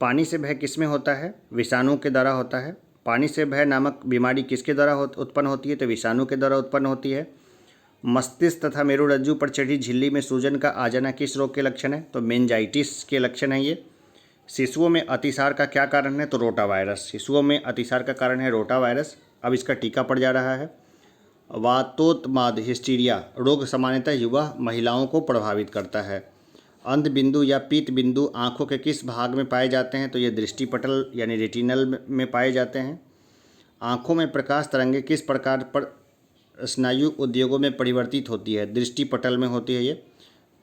पानी से भय किसमें होता है? विषाणु के द्वारा होता है। पानी से भय नामक बीमारी किसके द्वारा उत्पन्न होती है? तो विषाणु के द्वारा उत्पन्न होती है। मस्तिष्क तथा मेरुरज्जु पर चढ़ी झिल्ली में सूजन का आ जाना किस रोग के लक्षण है? तो मेनिंजाइटिस के लक्षण है ये। शिशुओं में अतिसार का क्या कारण है? तो रोटावायरस। शिशुओं में अतिसार का कारण है रोटावायरस। अब इसका टीका पड़ जा रहा है। वातोत्माद हिस्टीरिया रोग सामान्यतः युवा महिलाओं को प्रभावित करता है। अंध बिंदु या पीत बिंदु आँखों के किस भाग में पाए जाते हैं? तो ये दृष्टिपटल यानी रेटिनल में पाए जाते हैं। आँखों में प्रकाश तरंगें किस प्रकार पर स्नायु उद्योगों में परिवर्तित होती है? दृष्टिपटल में होती है ये।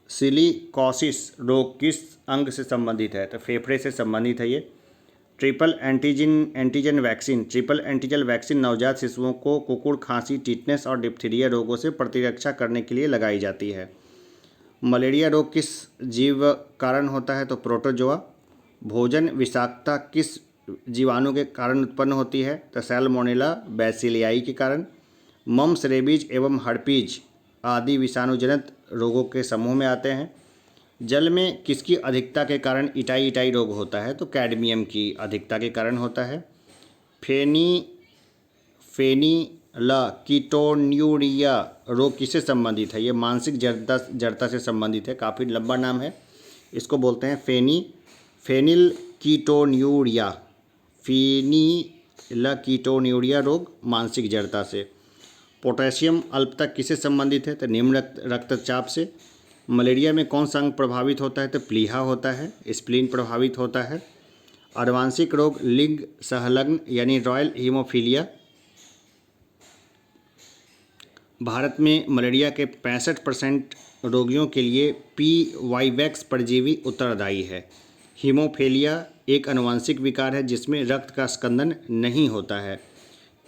सिलिकोसिस रोग किस अंग से संबंधित है? तो फेफड़े से संबंधित है ये। Triple antigen vaccine, triple antigen vaccine नवजात शिशुओं को कुकुर खांसी, टिटनेस और डिप्थीरिया रोगों से प्रतिरक्षा करने के लिए लगाई जाती है। मलेरिया रोग किस जीव कारण होता है? तो प्रोटोजोआ। भोजन विषाक्तता किस जीवाणु के कारण उत्पन्न होती है? तो सैल्मोनेला बैसिलियाई के कारण। मम्स, रेबीज एवं हर्पीज आदि विषाणुजनित रोगों के समूह में आते हैं। जल में किसकी अधिकता के कारण इटाई रोग होता है? तो कैडमियम की अधिकता के कारण होता है। फेनिलकीटोन्यूरिया रोग किससे संबंधित है? ये मानसिक जड़ता से संबंधित है। काफ़ी लंबा नाम है। इसको बोलते हैं फेनिलकीटोन्यूरिया। फेनिलकीटोन्यूरिया रोग मानसिक जड़ता से। पोटेशियम अल्पता किससे संबंधित है? तो निम्न रक्तचाप से। मलेरिया में कौन सा अंग प्रभावित होता है? तो प्लीहा होता है। स्प्लीन प्रभावित होता है। आनुवांशिक रोग लिंग सहलग्न यानी रॉयल हीमोफीलिया। भारत में मलेरिया के 65% रोगियों के लिए पी-वाईवैक्स परजीवी उत्तरदायी है। हीमोफीलिया एक आनुवांशिक विकार है जिसमें रक्त का स्कंदन नहीं होता है।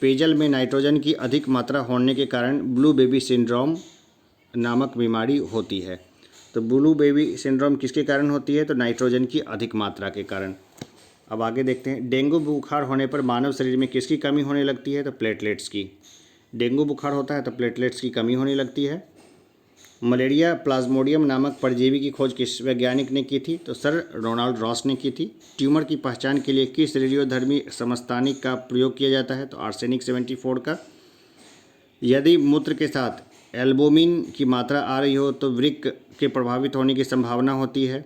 पेयजल में नाइट्रोजन की अधिक मात्रा होने के कारण ब्लू बेबी सिंड्रोम नामक बीमारी होती है। तो ब्लू बेबी सिंड्रोम किसके कारण होती है? तो नाइट्रोजन की अधिक मात्रा के कारण। अब आगे देखते हैं। डेंगू बुखार होने पर मानव शरीर में किसकी कमी होने लगती है? तो प्लेटलेट्स की। डेंगू बुखार होता है तो प्लेटलेट्स की कमी होने लगती है। मलेरिया प्लाज्मोडियम नामक परजीवी की खोज किस वैज्ञानिक ने की थी? तो सर रोनाल्ड रॉस ने की थी। ट्यूमर की पहचान के लिए किस रेडियोधर्मी समस्थानिक का प्रयोग किया जाता है? तो आर्सेनिक 74 का। यदि मूत्र के साथ एल्बुमिन की मात्रा आ रही हो तो वृक्क के प्रभावित होने की संभावना होती है।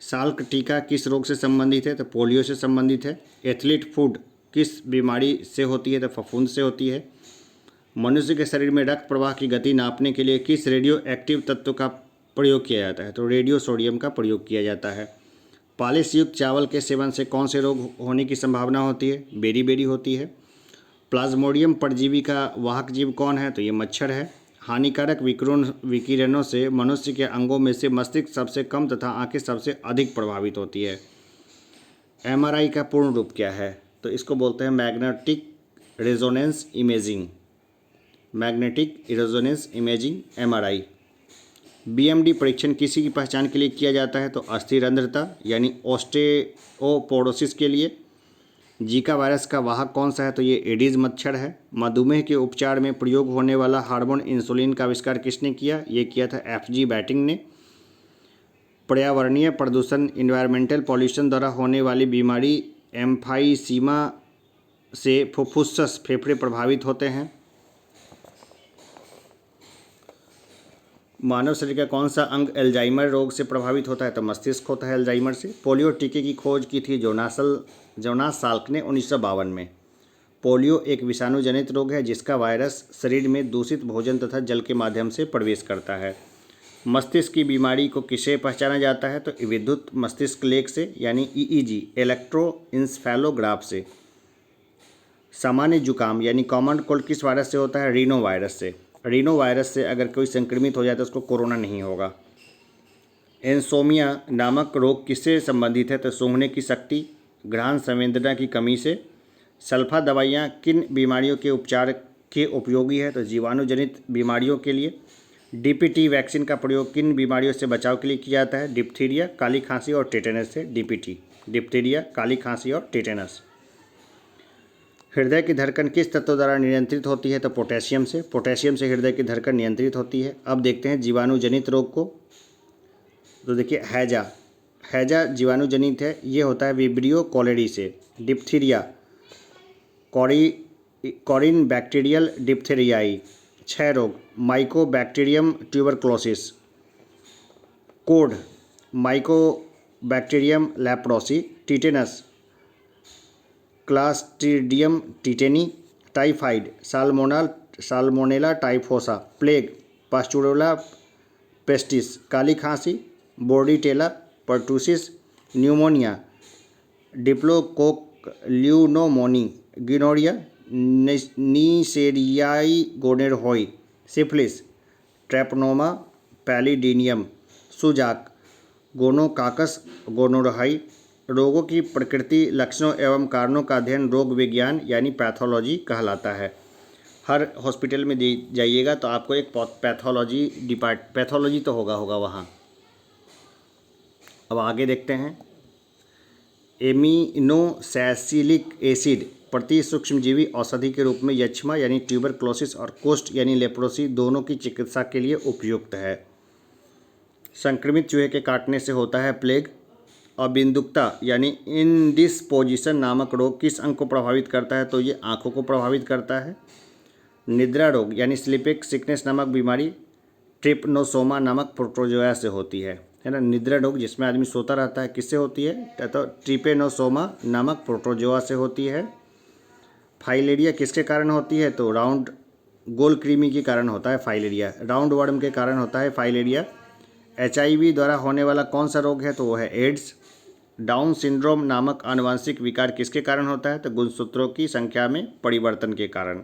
साल्क टीका किस रोग से संबंधित है? तो पोलियो से संबंधित है। एथलीट फूड किस बीमारी से होती है? तो फफूंद से होती है। मनुष्य के शरीर में रक्त प्रवाह की गति नापने के लिए किस रेडियो एक्टिव तत्व का प्रयोग किया जाता है? तो रेडियो सोडियम का प्रयोग किया जाता है। पॉलिश युक्त चावल के सेवन से कौन से रोग होने की संभावना होती है? बेरी होती है। प्लाज्मोडियम परजीवी का वाहक जीव कौन है? तो ये मच्छर है। हानिकारक विकिरणों से मनुष्य के अंगों में से मस्तिष्क सबसे कम तथा आंखें सबसे अधिक प्रभावित होती है। एमआरआई का पूर्ण रूप क्या है? तो इसको बोलते हैं magnetic resonance imaging. Magnetic resonance imaging MRI. BMD परीक्षण किसी की पहचान के लिए किया जाता है? तो अस्थिरंध्रता यानी ऑस्टियोपोरोसिस के लिए। जीका वायरस का वाहक कौन सा है? तो ये एडीज मच्छर है। मधुमेह के उपचार में प्रयोग होने वाला हार्मोन इंसुलिन का आविष्कार किसने किया? ये किया था एफजी बैटिंग ने। पर्यावरणीय प्रदूषण इन्वायरमेंटल पॉल्यूशन द्वारा होने वाली बीमारी एम्फाइसीमा से फुफ्फुस फेफड़े प्रभावित होते हैं। मानव शरीर का कौन सा अंग अल्जाइमर रोग से प्रभावित होता है? तो मस्तिष्क होता है अल्जाइमर से। पोलियो टीके की खोज की थी जोनास साल्क ने 1952 में। पोलियो एक विषाणु जनित रोग है जिसका वायरस शरीर में दूषित भोजन तथा जल के माध्यम से प्रवेश करता है। मस्तिष्क की बीमारी को किसे पहचाना जाता है? तो विद्युत मस्तिष्क लेख से यानी ईईजी इलेक्ट्रोइंसेफेलोग्राफ से। सामान्य जुकाम यानी कॉमन कोल्ड किस वायरस से होता है? रीनो वायरस से। रीनो वायरस से अगर कोई संक्रमित हो जाए तो उसको कोरोना नहीं होगा। इंसोमिया नामक रोग किससे संबंधित है? तो सूंघने की शक्ति, घ्राण संवेदना की कमी से। सल्फा दवाइयाँ किन बीमारियों के उपचार के उपयोगी है? तो जीवाणु जनित बीमारियों के लिए। डीपीटी वैक्सीन का प्रयोग किन बीमारियों से बचाव के लिए किया जाता है? डिप्थीरिया, काली खांसी और टेटेनस से। डीपीटी डिप्थीरिया, काली खांसी और टेटेनस। हृदय की धड़कन किस तत्व द्वारा नियंत्रित होती है? तो पोटेशियम से। पोटेशियम से हृदय की धड़कन नियंत्रित होती है। अब देखते हैं जीवाणु जनित रोग को। तो देखिए हैजा जीवाणु जनित है। ये होता है विब्रियो कोलेरी से। Diphtheria Corynebacterium diphtheriae. क्षय रोग माइकोबैक्टीरियम ट्यूबरक्लोसिस। कोड Mycobacterium leprae. Tetanus Clostridium tetani. Typhoid Salmonella typhosa. Plague Pasteurella pestis. काली खांसी Bordetella pertussis. Pneumonia Diplococcus pneumoniae. Gonorrhoea Neisseria gonorrhoeae. Syphilis Treponema pallidum. सुजाक गोनोकाकस गोनोरहाई। रोगों की प्रकृति, लक्षणों एवं कारणों का अध्ययन रोग विज्ञान यानी पैथोलॉजी कहलाता है। हर हॉस्पिटल में जाइएगा तो आपको एक पैथोलॉजी तो होगा वहाँ। अब आगे देखते हैं। एमिनोसैसिलिक एसिड प्रति सूक्ष्मजीवी औषधि के रूप में यक्ष्मा यानी ट्यूबरक्लोसिस और कुष्ठ यानी लेप्रोसी दोनों की चिकित्सा के लिए उपयुक्त है। संक्रमित चूहे के काटने से होता है प्लेग। अबिंदुकता यानी इंडिस्पोजिशन नामक रोग किस अंग को प्रभावित करता है? तो ये आँखों को प्रभावित करता है। निद्रा रोग यानी स्लीपिंग सिकनेस नामक बीमारी ट्रिपनोसोमा नामक प्रोटोजोआ से होती है ना। निद्रा रोग जिसमें आदमी सोता रहता है किससे होती है? तो ट्रिपेनोसोमा नामक प्रोटोजोआ से होती है। फाइलेरिया किसके कारण होती है? तो राउंड गोल कृमि के कारण होता है फाइलेरिया। राउंड वर्म के कारण होता है फाइलेरिया। HIV द्वारा होने वाला कौन सा रोग है? तो वो है एड्स। डाउन सिंड्रोम नामक आनुवंशिक विकार किसके कारण होता है? तो गुणसूत्रों की संख्या में परिवर्तन के कारण।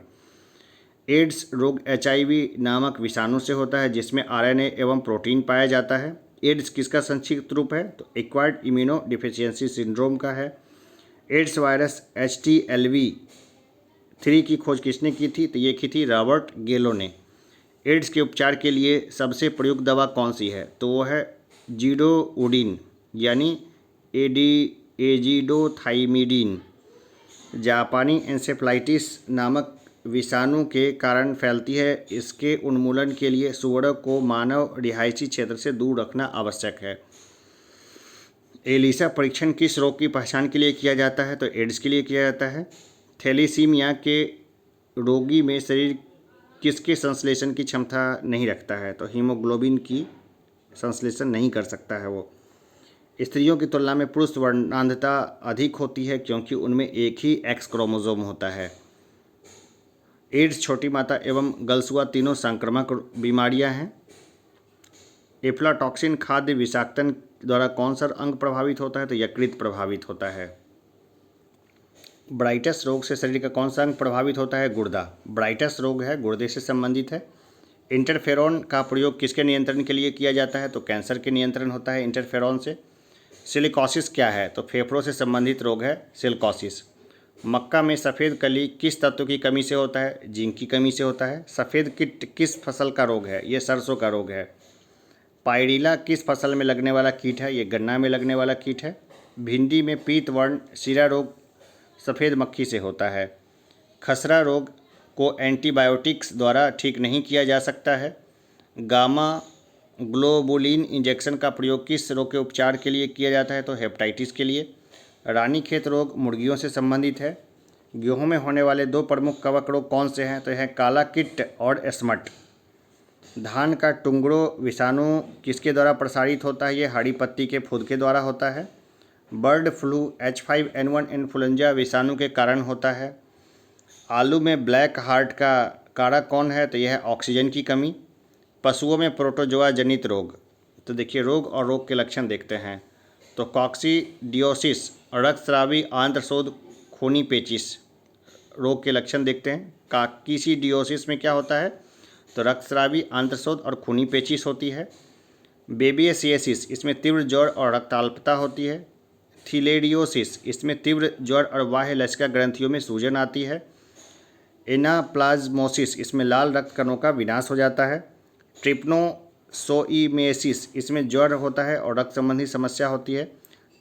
एड्स रोग HIV नामक विषाणु से होता है जिसमें RNA एवं प्रोटीन पाया जाता है। एड्स किसका संक्षिप्त रूप है? तो एक्वायर्ड इम्यूनो डिफिशियंसी सिंड्रोम का है। एड्स वायरस HTLV-3 की खोज किसने की थी? तो ये की थी रॉबर्ट गेलो ने। एड्स के उपचार के लिए सबसे प्रयुक्त दवा कौन सी है? तो वो है जीडोउडिन यानी एजिडोथाइमिडीन। जापानी एन्सेफलाइटिस नामक विषाणु के कारण फैलती है। इसके उन्मूलन के लिए सुअरों को मानव रिहायशी क्षेत्र से दूर रखना आवश्यक है। एलिसा परीक्षण किस रोग की पहचान के लिए किया जाता है? तो एड्स के लिए किया जाता है। थैलीसीमिया के रोगी में शरीर किसके संश्लेषण की क्षमता नहीं रखता है? तो हीमोग्लोबिन की संश्लेषण नहीं कर सकता है वो। स्त्रियों की तुलना में पुरुष वर्णांधता अधिक होती है क्योंकि उनमें एक ही X क्रोमोसोम होता है। एड्स, छोटी माता एवं गलसुआ तीनों संक्रामक बीमारियां हैं। एफ्लाटॉक्सिन खाद्य विषाक्तन द्वारा कौन सा अंग प्रभावित होता है? तो यकृत प्रभावित होता है। ब्राइटस रोग से शरीर का कौन सा अंग प्रभावित होता है? गुर्दा। ब्राइटस रोग है गुर्दे से संबंधित है। इंटरफेरॉन का प्रयोग किसके नियंत्रण के लिए किया जाता है? तो कैंसर के नियंत्रण होता है इंटरफेरॉन से। सिलिकोसिस क्या है? तो फेफड़ों से संबंधित रोग है सिलिकोसिस। मक्का में सफ़ेद कली किस तत्व की कमी से होता है? जिंक की कमी से होता है। सफ़ेद कीट किस फसल का रोग है? ये सरसों का रोग है। पायरिला किस फसल में लगने वाला कीट है? ये गन्ना में लगने वाला कीट है। भिंडी में पीत वर्ण सिरा रोग सफ़ेद मक्खी से होता है। खसरा रोग को एंटीबायोटिक्स द्वारा ठीक नहीं किया जा सकता है। गामा ग्लोबुलिन इंजेक्शन का प्रयोग किस रोग के उपचार के लिए किया जाता है? तो हेपेटाइटिस के लिए। रानीखेत रोग मुर्गियों से संबंधित है। गेहूं में होने वाले 2 प्रमुख कवक रोग कौन से हैं? तो यह काला कीट और स्मट। धान का टुंगड़ो विषाणु किसके द्वारा प्रसारित होता है? ये हरी पत्ती के फूद के द्वारा होता है। बर्ड फ्लू H5N1 इन्फ्लुएंजा विषाणु के कारण होता है। आलू में ब्लैक हार्ट का कारक कौन है? तो यह है ऑक्सीजन की कमी। पशुओं में प्रोटोजोआ जनित रोग, तो देखिए रोग और रोग के लक्षण देखते हैं। तो कॉक्सीडियोसिस रक्तस्रावी आंत्रशोथ खूनी पेचिश रोग के लक्षण देखते हैं। काकीसिडियोसिस में क्या होता है? तो रक्तस्रावी आंत्रशोथ और खूनी पेचिश होती है। बेबियसियसिस इसमें तीव्र ज्वर और रक्ताल्पता होती है। थीलेडियोसिस इसमें तीव्र ज्वर और बाह्य लसिका ग्रंथियों में सूजन आती है। एनाप्लाज्मोसिस इसमें लाल रक्त कणों का विनाश हो जाता है। ट्रिप्नोसोइमेसिस इसमें ज्वर होता है और रक्त संबंधी समस्या होती है।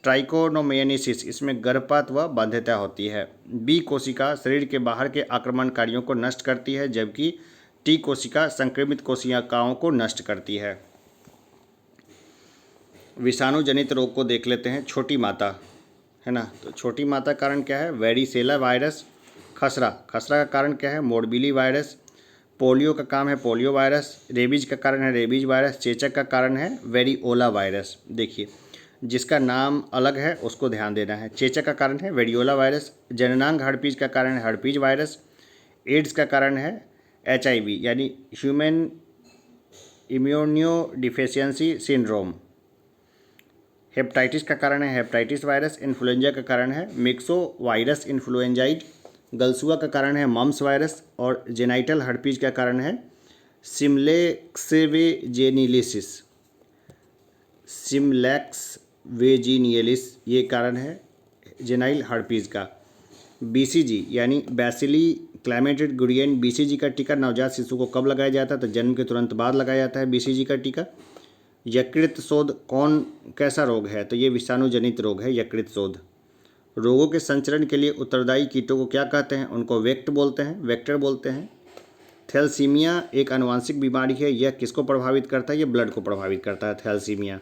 ट्राइकोनोमेनिसिस इसमें गर्भपात व बाध्यता होती है। बी कोशिका शरीर के बाहर के आक्रमणकारियों को नष्ट करती है, जबकि टी कोशिका संक्रमित कोशिकाओं को नष्ट करती है। विषाणु जनित रोग को देख लेते हैं। छोटी माता है ना, तो छोटी माता कारण क्या है? Varicella virus. खसरा का कारण क्या है? मोरबीली वायरस। पोलियो का काम है पोलियो वायरस। रेबीज का कारण है रेबीज वायरस। चेचक का कारण है वेरिओला वायरस। देखिए जिसका नाम अलग है उसको ध्यान देना है। चेचक का कारण है वेरिओला वायरस। जननांग हर्पीज का कारण है हर्पीज वायरस। एड्स का कारण है HIV यानी ह्यूमन इम्यूनोडिफिशियंसी सिंड्रोम। हेपेटाइटिस का कारण है हेपेटाइटिस वायरस। इन्फ्लुएंजा का कारण है मिक्सो वायरस इन्फ्लुएंजाइड। गलसुआ का कारण है मम्स वायरस। और जेनाइटल हर्पीज का कारण है सिम्लेक्सेवेजेनिलिसिस। सिम्लेक्सवेजिनियलिस ये कारण है जेनाइल हर्पीज का। BCG यानी बैसिली क्लाइमेटेड गुरियन BCG का टीका नवजात शिशु को कब लगाया जाता है? तो जन्म के तुरंत बाद लगाया जाता है BCG का टीका। यकृत शोथ कैसा रोग है? तो ये विषाणु जनित रोग है यकृत शोथ। रोगों के संचरण के लिए उत्तरदायी कीटों को क्या कहते हैं? उनको वेक्टर बोलते हैं। थैलेसीमिया एक आनुवंशिक बीमारी है। यह किसको प्रभावित करता है? ये ब्लड को प्रभावित करता है थैलेसीमिया।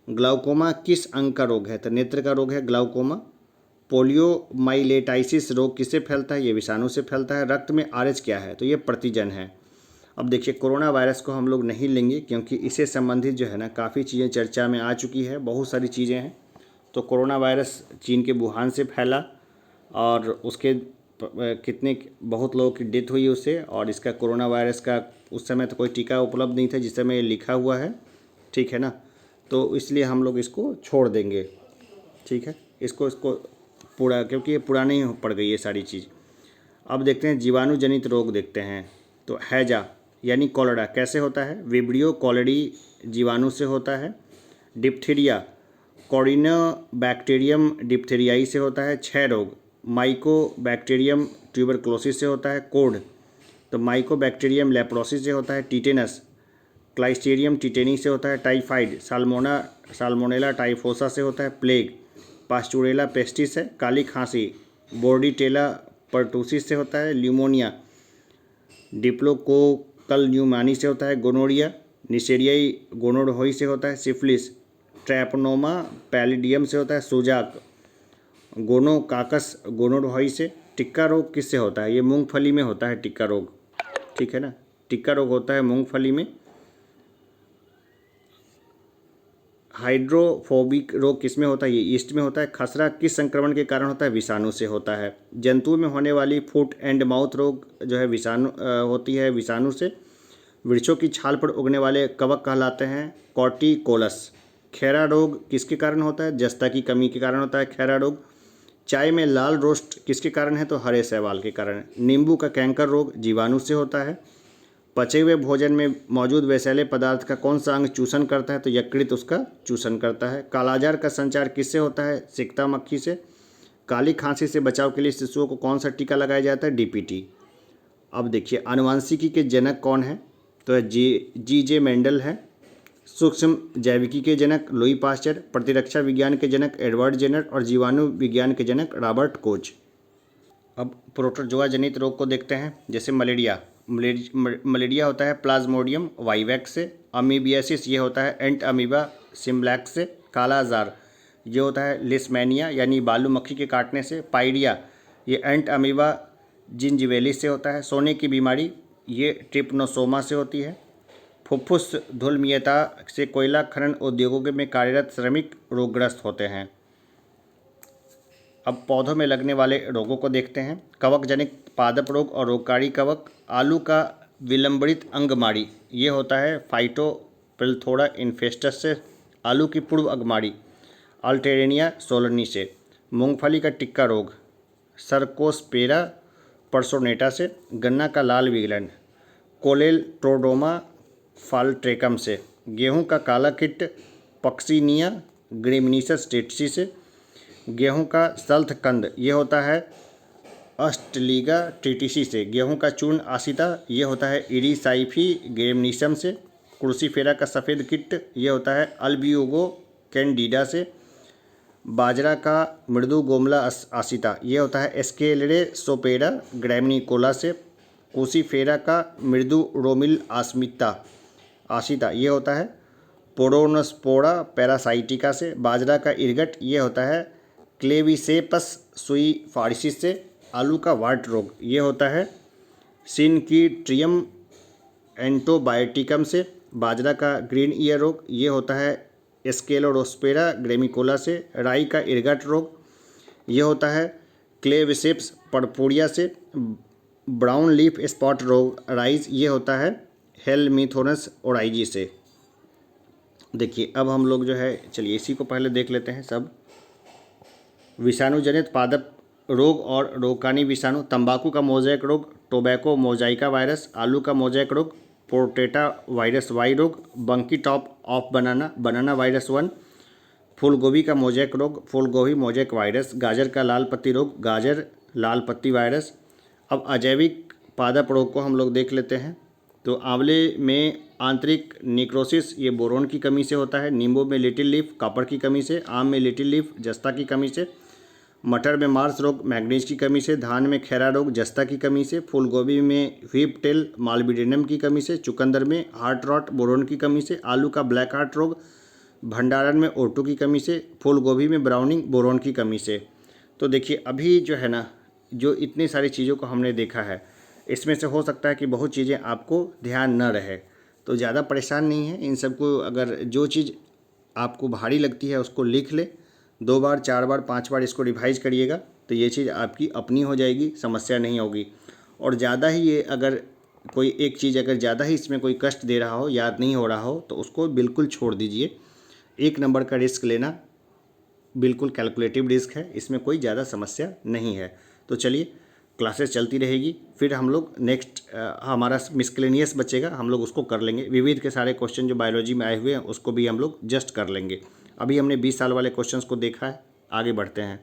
ग्लाउकोमा किस अंग का रोग है? तो नेत्र का रोग है ग्लाउकोमा। पोलियोमाइलेटाइसिस रोग किससे फैलता है? ये विषाणु से फैलता है। रक्त में RH क्या है? तो ये प्रतिजन है। अब देखिए कोरोना वायरस को हम लोग नहीं लेंगे क्योंकि इससे संबंधित जो है ना काफ़ी चीज़ें चर्चा में आ चुकी है, बहुत सारी चीज़ें हैं। तो कोरोना वायरस चीन के वुहान से फैला और उसके कितने बहुत लोगों की डेथ हुई उससे। और इसका कोरोना वायरस का उस समय तो कोई टीका उपलब्ध नहीं था जिस समय ये लिखा हुआ है, ठीक है ना। तो इसलिए हम लोग इसको छोड़ देंगे, ठीक है, इसको पूरा, क्योंकि ये पुरानी ही पड़ गई ये सारी चीज़। अब देखते हैं जीवाणु जनित रोग देखते हैं। तो हैजा यानी कॉलेरा कैसे होता है? विब्रियो कॉलेडी जीवाणु से होता है। डिप्थीरिया कॉरिनोबैक्टीरियम डिप्थीरियाई से होता है। क्षय रोग माइकोबैक्टीरियम ट्यूबरक्लोसिस से होता है। कोढ़ तो माइकोबैक्टीरियम लेप्रोसिस से होता है। टीटेनस क्लाइस्टीरियम टिटेनी से होता है। टाइफाइड साल्मोनेला टाइफोसा से होता है। प्लेग पास्चुरेला पेस्टिस है। काली खांसी बोर्डिटेला पर्टूसिस से होता है। ल्यूमोनिया डिप्लोकोकल न्यूमानी से होता है। गोनोरिया निसेरियाई गोनोडहोई से होता है। सिफिलिस ट्रैपनोमा पैलिडियम से होता है। सुजाक गोनोकाकस गोनोडहोई से। टिक्का रोग किससे होता है? ये मूंगफली में होता है टिक्का रोग, ठीक है ना। टिक्का रोग होता है मूंगफली में। हाइड्रोफोबिक रोग किसमें होता है? ये ईस्ट में होता है। खसरा किस संक्रमण के कारण होता है? विषाणु से होता है। जंतुओं में होने वाली फुट एंड माउथ रोग जो है विषाणु होती है विषाणु से। वृक्षों की छाल पर उगने वाले कवक कहलाते हैं कॉर्टिकोलस। खैरा रोग किसके कारण होता है? जस्ता की कमी के कारण होता है खैरा रोग। चाय में लाल रोस्ट किसके कारण है? तो हरे शैवाल के कारण। नींबू का कैंकर रोग जीवाणु से होता है। पचे हुए भोजन में मौजूद वैसेले पदार्थ का कौन सा अंग चूषण करता है? तो यकृत उसका चूषण करता है। कालाजार का संचार किससे होता है? सिकता मक्खी से। काली खांसी से बचाव के लिए शिशुओं को कौन सा टीका लगाया जाता है? डीपीटी। अब देखिए आनुवांशिकी के जनक कौन है? तो जी जे मेंडल है। सूक्ष्म जैविकी के जनक लुई पास्चर। प्रतिरक्षा विज्ञान के जनक एडवर्ड जेनर और जीवाणु विज्ञान के जनक रॉबर्ट कोच। अब प्रोटोजोआ जनित रोग को देखते हैं, जैसे मलेरिया होता है प्लाज्मोडियम वाइवैक्स से। अमीबियासिस ये होता है एंट अमीबा सिम्ब्लैक्स से। काला आजार ये होता है लिस्मेनिया यानी बालू मक्खी के काटने से। पाइडिया ये एंट अमीबा जिंजिवेलिस से होता है। सोने की बीमारी ये ट्रिप्नोसोमा से होती है। फुफ्फुस धूलमीयता से कोयला खनन उद्योगों में कार्यरत श्रमिक रोगग्रस्त होते हैं। अब पौधों में लगने वाले रोगों को देखते हैं। कवक जनित पादप रोग और रोगकारी कवक। आलू का विलंबित अंगमारी ये होता है फाइटोप्लिथोरा इन्फेस्टस से। आलू की पूर्व अंगमारी अल्टेरेनिया सोलनी से। मूंगफली का टिक्का रोग सर्कोस्पेरा पर्सोनेटा से। गन्ना का लाल विगलन कोलेट्रोडोमा फाल्ट्रेकम से। गेहूं का काला कीट पक्सिनिया ग्रेमिनीसस टेट्सी से। गेहूं का सल्थकंद ये होता है अस्टलीगा ट्रिटिसी से। गेहूं का चूर्ण आसिता ये होता है इरीसाइफी ग्रेमिनीसम से। क्रूसीफेरा का सफ़ेद कीट ये होता है अल्बियोगो कैंडिडा से। बाजरा का मृदु गोमला आसिता ये होता है एस्केलेरे सोपेरा ग्रैमिनिकोला से। क्रूसीफेरा का मृदु रोमिल आसिता ये होता है पोडोनस्पोरा पैरासाइटिका से। बाजरा का इरगट ये होता है क्लेविसेपस सुई फारिसिस से। आलू का वाट रोग ये होता है सिनकीट्रियम एंटोबायोटिकम से। बाजरा का ग्रीन ईयर रोग ये होता है एस्केलोरोस्पेरा ग्रेमिकोला से। राई का इरगट रोग ये होता है क्लेविसेप्स पर्पुरिया से। ब्राउन लीफ स्पॉट रोग राइज ये होता है हेलमिथोनस ओराइजी से। देखिए अब हम लोग जो है, चलिए इसी को पहले देख लेते हैं सब। विषाणु जनित पादप रोग और रोगकानी विषाणु। तंबाकू का मोज़ेक रोग टोबैको मोजाइका वायरस। आलू का मोज़ेक रोग पोर्टेटा वायरस वाई रोग। बंकी टॉप ऑफ बनाना वायरस 1। फूलगोभी का मोज़ेक रोग फूलगोभी मोज़ेक वायरस। गाजर का लाल पत्ती रोग गाजर लाल पत्ती वायरस। अब अजैविक पादप रोग को हम लोग देख लेते हैं। तो आंवले में आंतरिक निक्रोसिस ये बोरोन की कमी से होता है। नींबू में लिटिल लीफ कॉपर की कमी से। आम में लिटिल लीफ जस्ता की कमी से। मटर में मार्स रोग मैग्नीज की कमी से। धान में खैरा रोग जस्ता की कमी से। फूलगोभी में व्हीप टेल मालबिडेनम की कमी से। चुकंदर में हार्ट रॉट बोरोन की कमी से। आलू का ब्लैक हार्ट रोग भंडारण में O2 की कमी से। फूलगोभी में ब्राउनिंग बोरोन की कमी से। तो देखिए अभी जो है ना, जो इतनी सारी चीज़ों को हमने देखा है, इसमें से हो सकता है कि बहुत चीज़ें आपको ध्यान न रहे, तो ज़्यादा परेशान नहीं है। इन सबको अगर जो चीज़ आपको भारी लगती है उसको लिख ले, 2 बार 4 बार 5 बार इसको रिवाइज करिएगा तो ये चीज़ आपकी अपनी हो जाएगी, समस्या नहीं होगी। और ज़्यादा ही ये अगर कोई एक चीज़ अगर ज़्यादा ही इसमें कोई कष्ट दे रहा हो, याद नहीं हो रहा हो, तो उसको बिल्कुल छोड़ दीजिए। 1 नंबर का रिस्क लेना बिल्कुल कैलकुलेटिव रिस्क है, इसमें कोई ज़्यादा समस्या नहीं है। तो चलिए क्लासेस चलती रहेगी, फिर हम लोग नेक्स्ट हमारा मिसलेनियस बचेगा, हम लोग उसको कर लेंगे। विविध के सारे क्वेश्चन जो बायोलॉजी में आए हुए हैं उसको भी हम लोग जस्ट कर लेंगे। अभी हमने 20 साल वाले क्वेश्चंस को देखा है, आगे बढ़ते हैं।